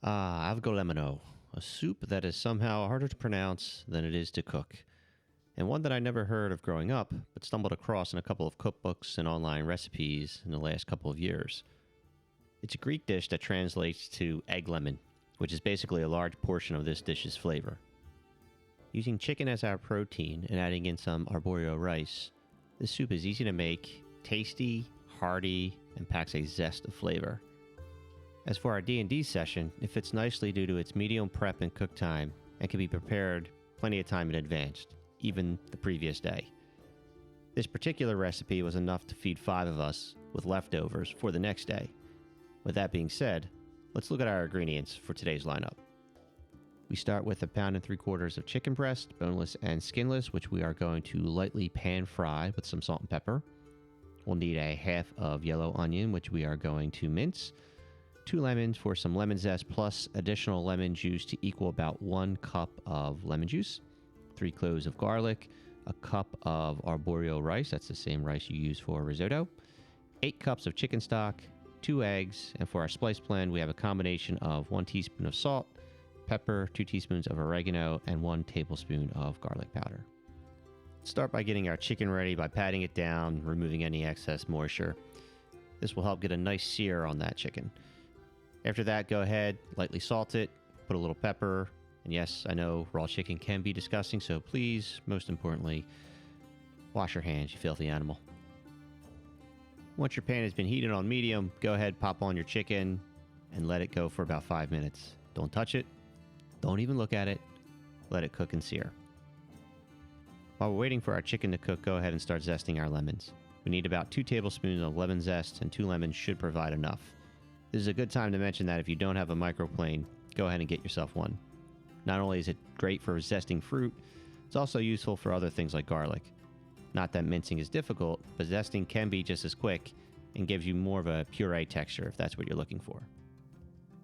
Avgolemono, a soup that is somehow harder to pronounce than it is to cook, and one that I never heard of growing up, but stumbled across in a couple of cookbooks and online recipes in the last couple of years. It's a Greek dish that translates to egg lemon, which is basically a large portion of this dish's flavor. Using chicken as our protein and adding in some arborio rice, this soup is easy to make, tasty, hearty, and packs a zest of flavor. As for our D&D session, it fits nicely due to its medium prep and cook time and can be prepared plenty of time in advance, even the previous day. This particular recipe was enough to feed 5 of us with leftovers for the next day. With that being said, let's look at our ingredients for today's lineup. We start with 1 3/4 pounds of chicken breast, boneless and skinless, which we are going to lightly pan fry with some salt and pepper. We'll need a half of yellow onion, which we are going to mince. 2 lemons for some lemon zest, plus additional lemon juice to equal about 1 cup of lemon juice. 3 cloves of garlic, a cup of arborio rice, that's the same rice you use for risotto, 8 cups of chicken stock, 2 eggs, and for our spice blend, we have a combination of 1 teaspoon of salt, pepper, 2 teaspoons of oregano, and 1 tablespoon of garlic powder. Start by getting our chicken ready by patting it down, removing any excess moisture. This will help get a nice sear on that chicken. After that, go ahead, lightly salt it, put a little pepper, and yes, I know raw chicken can be disgusting, so please, most importantly, wash your hands, you filthy animal. Once your pan has been heated on medium, go ahead, pop on your chicken, and let it go for about 5 minutes. Don't touch it, don't even look at it, let it cook and sear. While we're waiting for our chicken to cook, go ahead and start zesting our lemons. We need about 2 tablespoons of lemon zest, and 2 lemons should provide enough. This is a good time to mention that if you don't have a microplane, go ahead and get yourself one. Not only is it great for zesting fruit, it's also useful for other things like garlic. Not that mincing is difficult, but zesting can be just as quick and gives you more of a puree texture if that's what you're looking for.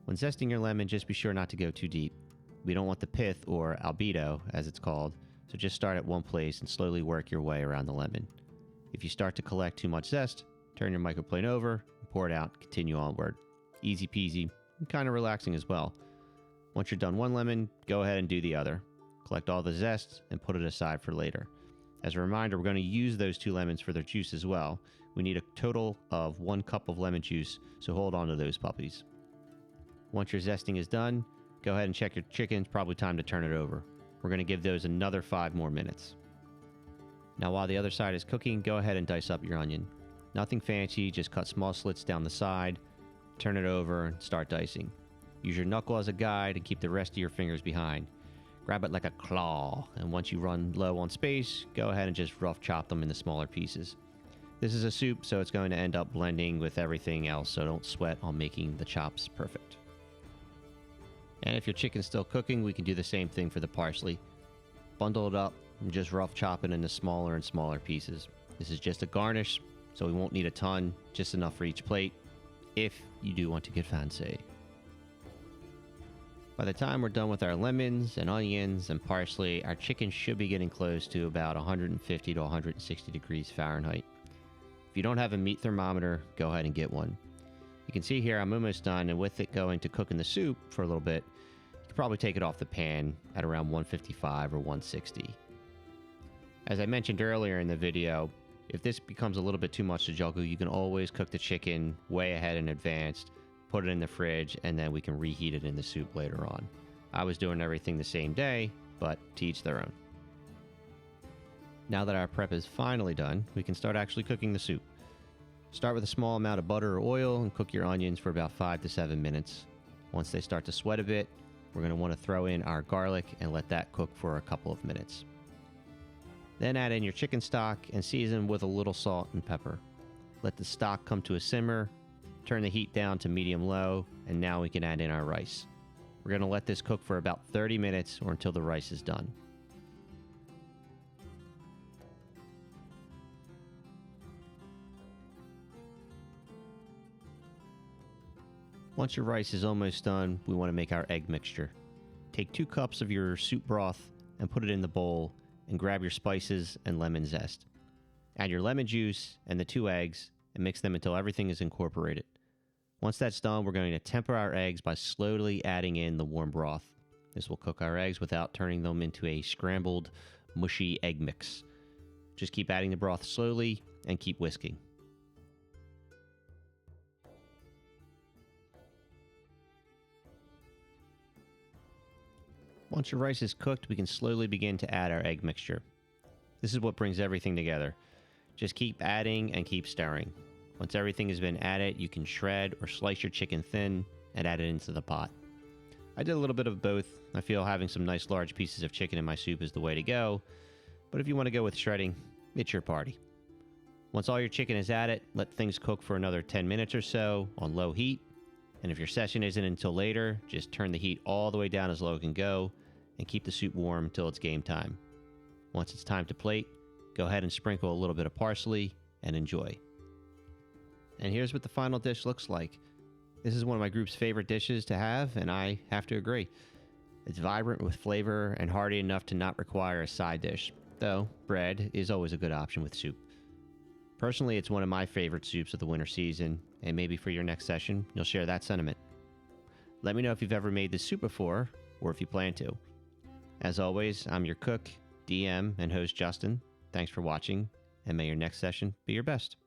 When zesting your lemon, just be sure not to go too deep. We don't want the pith, or albedo as it's called, so just start at one place and slowly work your way around the lemon. If you start to collect too much zest, turn your microplane over, and pour it out, and continue onward. Easy peasy, and kind of relaxing as well. Once you're done one lemon, go ahead and do the other. Collect all the zest and put it aside for later. As a reminder, we're going to use those 2 lemons for their juice as well. We need a total of 1 cup of lemon juice, so hold on to those puppies. Once your zesting is done, go ahead and check your chicken. It's probably time to turn it over. We're going to give those another 5 more minutes. Now while the other side is cooking, go ahead and dice up your onion. Nothing fancy, just cut small slits down the side, turn it over, and start dicing. Use your knuckle as a guide and keep the rest of your fingers behind. Grab it like a claw, and once you run low on space, go ahead and just rough chop them into smaller pieces. This is a soup, so it's going to end up blending with everything else, so don't sweat on making the chops perfect. And if your chicken's still cooking, we can do the same thing for the parsley. Bundle it up and just rough chop it into smaller and smaller pieces. This is just a garnish, so we won't need a ton, just enough for each plate, if you do want to get fancy. By the time we're done with our lemons and onions and parsley, our chicken should be getting close to about 150 to 160 degrees Fahrenheit. If you don't have a meat thermometer, go ahead and get one. You can see here I'm almost done, and with it going to cook in the soup for a little bit, you can probably take it off the pan at around 155 or 160. As I mentioned earlier in the video, if this becomes a little bit too much to juggle, you can always cook the chicken way ahead in advance, put it in the fridge, and then we can reheat it in the soup later on. I was doing everything the same day, but to each their own. Now that our prep is finally done, we can start actually cooking the soup. Start with a small amount of butter or oil and cook your onions for about 5 to 7 minutes. Once they start to sweat a bit, we're going to want to throw in our garlic and let that cook for a couple of minutes. Then add in your chicken stock and season with a little salt and pepper. Let the stock come to a simmer, turn the heat down to medium-low, and now we can add in our rice. We're going to let this cook for about 30 minutes or until the rice is done. Once your rice is almost done, we want to make our egg mixture. Take 2 cups of your soup broth and put it in the bowl, and grab your spices and lemon zest. Add your lemon juice and the 2 eggs and mix them until everything is incorporated. Once that's done, we're going to temper our eggs by slowly adding in the warm broth. This will cook our eggs without turning them into a scrambled, mushy egg mix. Just keep adding the broth slowly and keep whisking. Once your rice is cooked, we can slowly begin to add our egg mixture. This is what brings everything together. Just keep adding and keep stirring. Once everything has been added, you can shred or slice your chicken thin and add it into the pot. I did a little bit of both. I feel having some nice large pieces of chicken in my soup is the way to go, but if you want to go with shredding, it's your party. Once all your chicken is added, let things cook for another 10 minutes or so on low heat, and if your session isn't until later, just turn the heat all the way down as low as it can go and keep the soup warm until it's game time. Once it's time to plate, go ahead and sprinkle a little bit of parsley and enjoy. And here's what the final dish looks like. This is one of my group's favorite dishes to have, and I have to agree. It's vibrant with flavor and hearty enough to not require a side dish, though bread is always a good option with soup. Personally, it's one of my favorite soups of the winter season, and maybe for your next session, you'll share that sentiment. Let me know if you've ever made this soup before, or if you plan to. As always, I'm your cook, DM, and host Justin. Thanks for watching, and may your next session be your best.